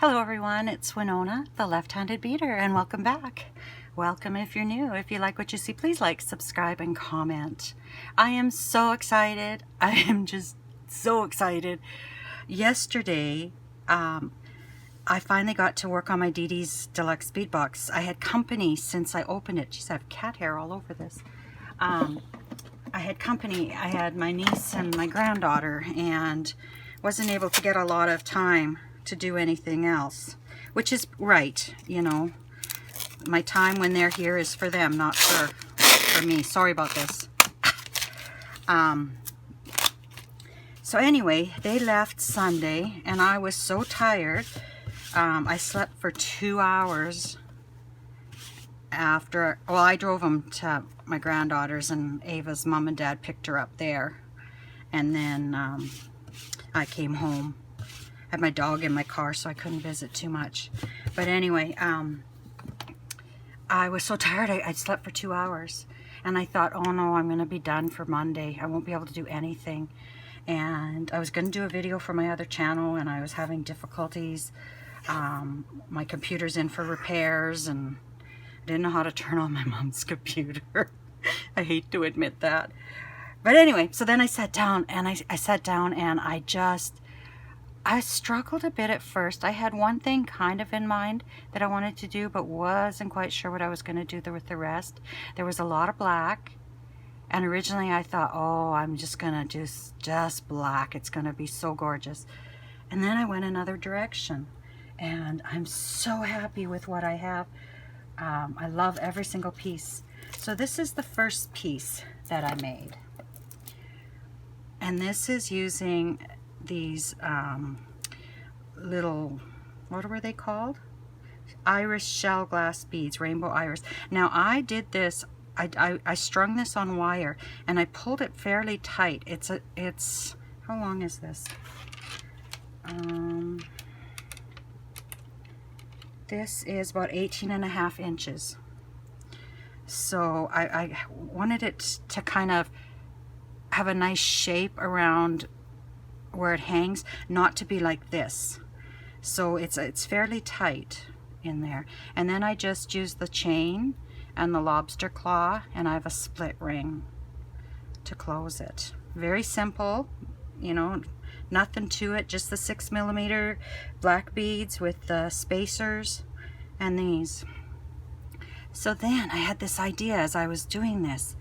Hello everyone, it's Winona, the left-handed beater, and welcome back. Welcome if you're new. If you like what you see, please like, subscribe, and comment. I am so excited. I am just so excited. Yesterday, I finally got to work on my Didi's Deluxe bead box. I had company since I opened it. Jeez, I have cat hair all over this. I had company. I had my niece and my granddaughter, and wasn't able to get a lot of time to do anything else, which is right. You know, my time when they're here is for them, not for me. Sorry about this. So anyway, they left Sunday and I was so tired. I slept for 2 hours after, well, I drove them to my granddaughter's, and Ava's mom and dad picked her up there, and then I came home. I had my dog in my car, so I couldn't visit too much. But anyway, I was so tired. I slept for 2 hours, and I thought, oh no, I'm gonna be done for Monday. I won't be able to do anything. And I was gonna do a video for my other channel, and I was having difficulties. My computer's in for repairs, and I didn't know how to turn on my mom's computer. I hate to admit that. But anyway, so then I sat down, and I struggled a bit at first. I had one thing kind of in mind that I wanted to do, but wasn't quite sure what I was going to do with the rest. There was a lot of black, and originally I thought, oh, I'm just going to do just black. It's going to be so gorgeous. And then I went another direction, and I'm so happy with what I have. I love every single piece. So this is the first piece that I made. And this is using these little, what were they called? Iris shell glass beads, rainbow iris. Now I did this, I strung this on wire, and I pulled it fairly tight. It's how long is this? This is about 18.5 inches. So I wanted it to kind of have a nice shape around where it hangs, not to be like this. So it's fairly tight in there. And then I just use the chain and the lobster claw, and I have a split ring to close it. Very simple, you know, nothing to it, just the 6mm black beads with the spacers and these. So then I had this idea as I was doing this.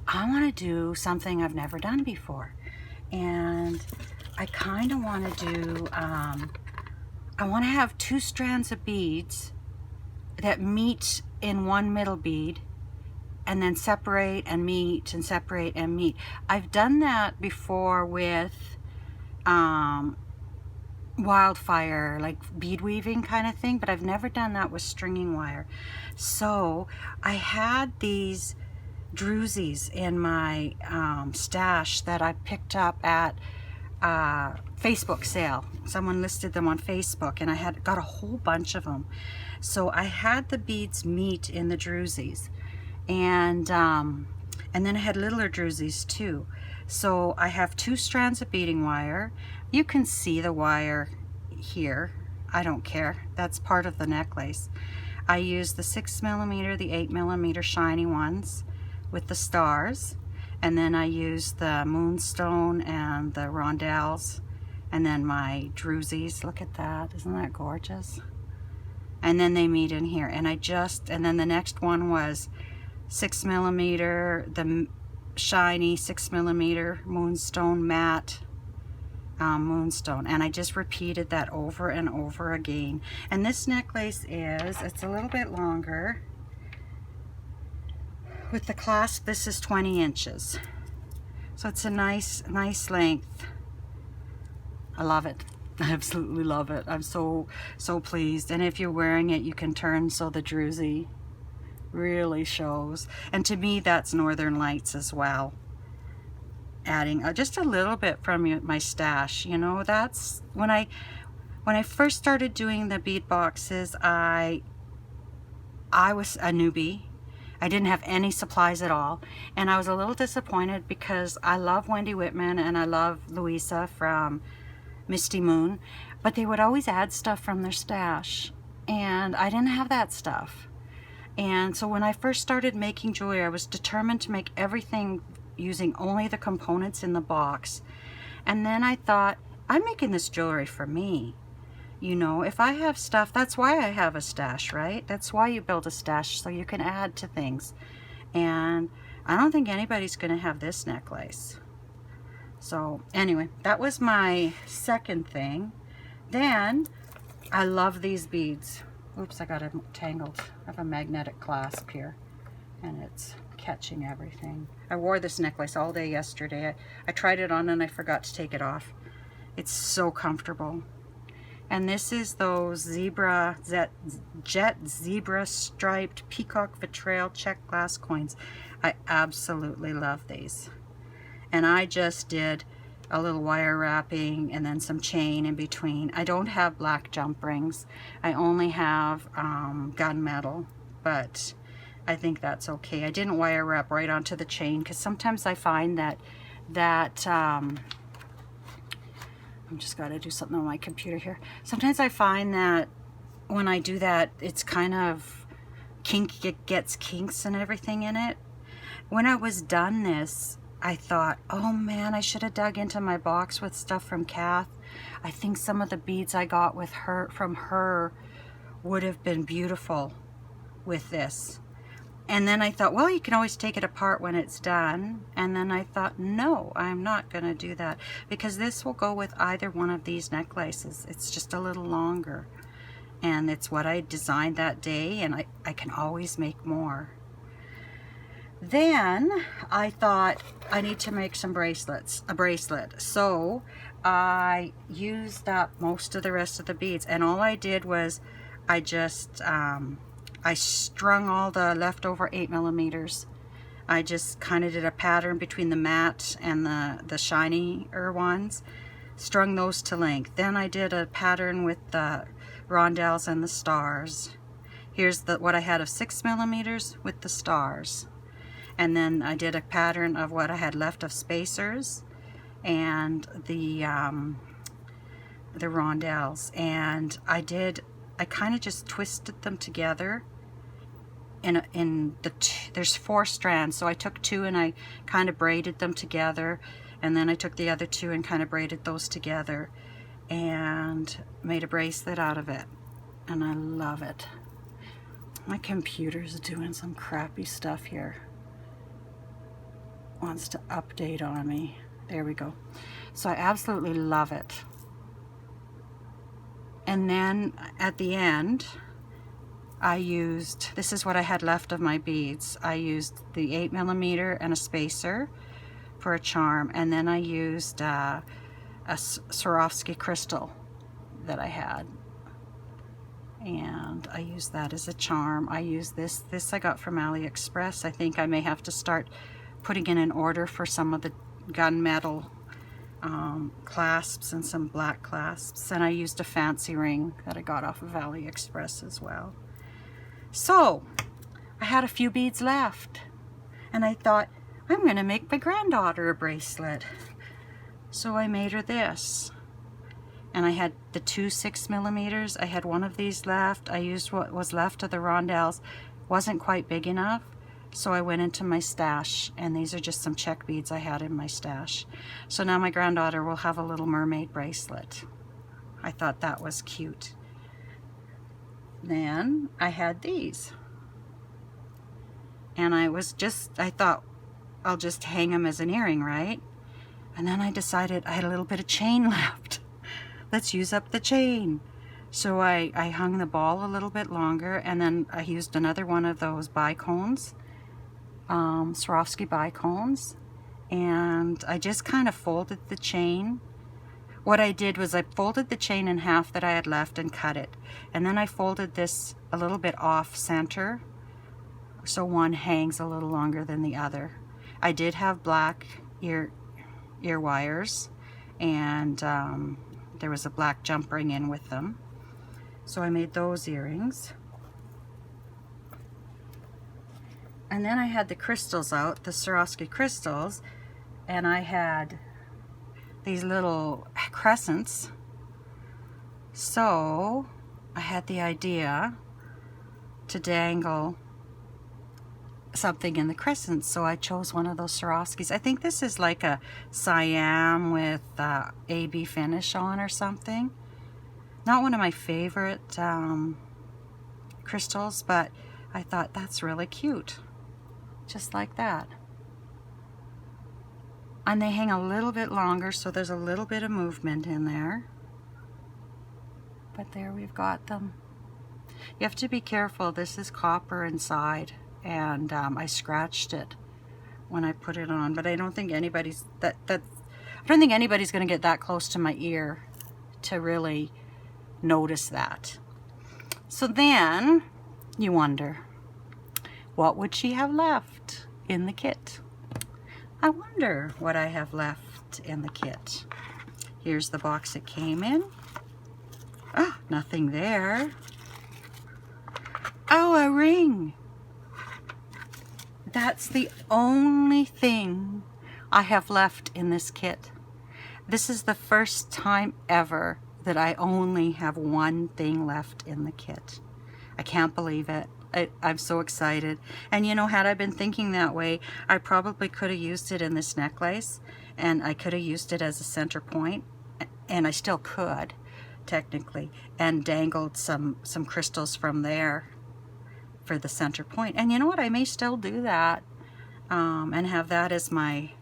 I want to do something I've never done before, and I kind of want to do, I want to have 2 strands of beads that meet in one middle bead, and then separate and meet and separate and meet. I've done that before with wildfire, like bead weaving kind of thing, but I've never done that with stringing wire. So I had these druzies in my stash that I picked up at Facebook sale. Someone listed them on Facebook, and I got a whole bunch of them. So I had the beads meet in the druzies, and then I had littler druzies too. So I have 2 strands of beading wire. You can see the wire here. I don't care. That's part of the necklace. I used the 6mm, the 8mm shiny ones with the stars, and then I used the moonstone and the rondelles, and then my druzies. Look at that, isn't that gorgeous? And then they meet in here, and then the next one was 6mm, the shiny 6mm moonstone matte moonstone, and I just repeated that over and over again. And this necklace it's a little bit longer. With the clasp, this is 20 inches. So it's a nice length. I love it. I absolutely love it. I'm so pleased. And if you're wearing it, you can turn so the druzy really shows. And to me, that's Northern Lights as well. Adding just a little bit from my stash. You know, that's when I first started doing the bead boxes, I was a newbie. I didn't have any supplies at all, and I was a little disappointed because I love Wendy Whitman and I love Louisa from Misty Moon. but they would always add stuff from their stash, and I didn't have that stuff. And so when I first started making jewelry, I was determined to make everything using only the components in the box. And then I thought, I'm making this jewelry for me. You know, if I have stuff, that's why I have a stash, right? That's why you build a stash, so you can add to things. And I don't think anybody's going to have this necklace. So anyway, that was my second thing. Then I love these beads. Oops, I got it tangled. I have a magnetic clasp here and it's catching everything. I wore this necklace all day yesterday. I tried it on and I forgot to take it off. It's so comfortable. And this is those jet zebra striped peacock vitrail check glass coins. I absolutely love these. And I just did a little wire wrapping and then some chain in between. I don't have black jump rings. I only have gunmetal, but I think that's okay. I didn't wire wrap right onto the chain because sometimes I find that I'm just got to do something on my computer here. Sometimes I find that when I do that, it's kind of it gets kinks and everything in it. When I was done this, I thought, oh man, I should have dug into my box with stuff from Kath. I think some of the beads I got with her from her would have been beautiful with this. And then I thought, well, you can always take it apart when it's done. And then I thought, no, I'm not going to do that because this will go with either one of these necklaces. It's just a little longer. And it's what I designed that day, and I can always make more. Then I thought I need to make some bracelets, a bracelet. So I used up most of the rest of the beads, and all I did was I just I strung all the leftover 8mm. I just kind of did a pattern between the matte and the shinier ones, strung those to length. Then I did a pattern with the rondelles and the stars. Here's what I had of 6mm with the stars. And then I did a pattern of what I had left of spacers and the rondelles. And I kind of just twisted them together. There's 4 strands, so I took 2 and I kind of braided them together, and then I took the other 2 and kind of braided those together and made a bracelet out of it, and I love it. My computer's doing some crappy stuff here. Wants to update on me. There we go. So I absolutely love it. And then at the end, I used, this is what I had left of my beads. I used the 8mm and a spacer for a charm, and then I used a Swarovski crystal that I had, and I used that as a charm. I used this I got from AliExpress. I think I may have to start putting in an order for some of the gunmetal clasps and some black clasps, and I used a fancy ring that I got off of AliExpress as well. So I had a few beads left, and I thought, I'm going to make my granddaughter a bracelet. So I made her this, and I had the 2 6mm. I had one of these left. I used what was left of the rondelles. Wasn't quite big enough, so I went into my stash, and these are just some check beads I had in my stash. So now my granddaughter will have a little mermaid bracelet. I thought that was cute. Then I had these, and I thought I'll just hang them as an earring, right? And then I decided I had a little bit of chain left. Let's use up the chain. So I hung the ball a little bit longer, and then I used another one of those bicones, Swarovski bicones, and I just kind of folded the chain. What I did was I folded the chain in half that I had left and cut it. And then I folded this a little bit off center, so one hangs a little longer than the other. I did have black ear wires, and there was a black jump ring in with them. So I made those earrings. And then I had the crystals out, the Swarovski crystals, and I had these little crescents So I had the idea to dangle something in the crescent, so I chose one of those Swarovskis. I think this is like a Siam with AB finish on or something. Not one of my favorite crystals, but I thought that's really cute. Just like that. And they hang a little bit longer, so there's a little bit of movement in there. But there we've got them. You have to be careful. This is copper inside, and I scratched it when I put it on. But I don't think anybody's I don't think anybody's going to get that close to my ear to really notice that. So then you wonder, what would she have left in the kit? I wonder what I have left in the kit. Here's the box it came in. Ah, nothing there. Oh, a ring. That's the only thing I have left in this kit. This is the first time ever that I only have one thing left in the kit. I can't believe it. I'm so excited. And you know, had I been thinking that way, I probably could have used it in this necklace, and I could have used it as a center point, and I still could, technically, and dangled some crystals from there for the center point. And you know what? I may still do that and have that as my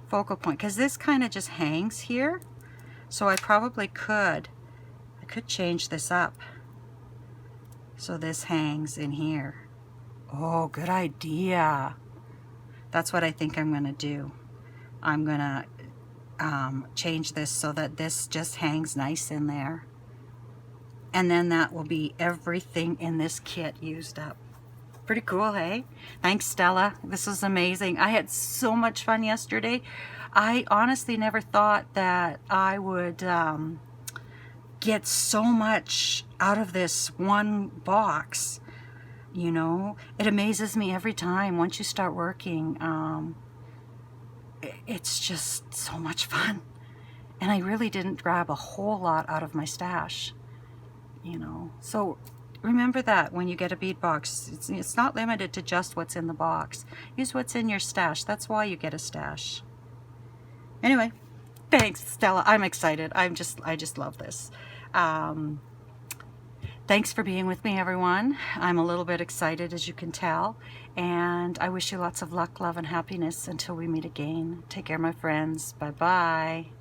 focal point, because this kind of just hangs here. So I probably could. I could change this up so this hangs in here. Oh, good idea. That's what I think I'm going to do. I'm going to change this so that this just hangs nice in there. And then that will be everything in this kit used up. Pretty cool, hey? Thanks, Stella. This was amazing. I had so much fun yesterday. I honestly never thought that I would get so much out of this one box. You know, it amazes me every time once you start working. It's just so much fun. And I really didn't grab a whole lot out of my stash, you know. So remember that when you get a bead box, it's not limited to just what's in the box. Use what's in your stash. That's why you get a stash. Anyway, thanks, Stella. I'm excited. I just love this. Thanks for being with me, everyone. I'm a little bit excited, as you can tell, and I wish you lots of luck, love, and happiness until we meet again. Take care, my friends. Bye-bye.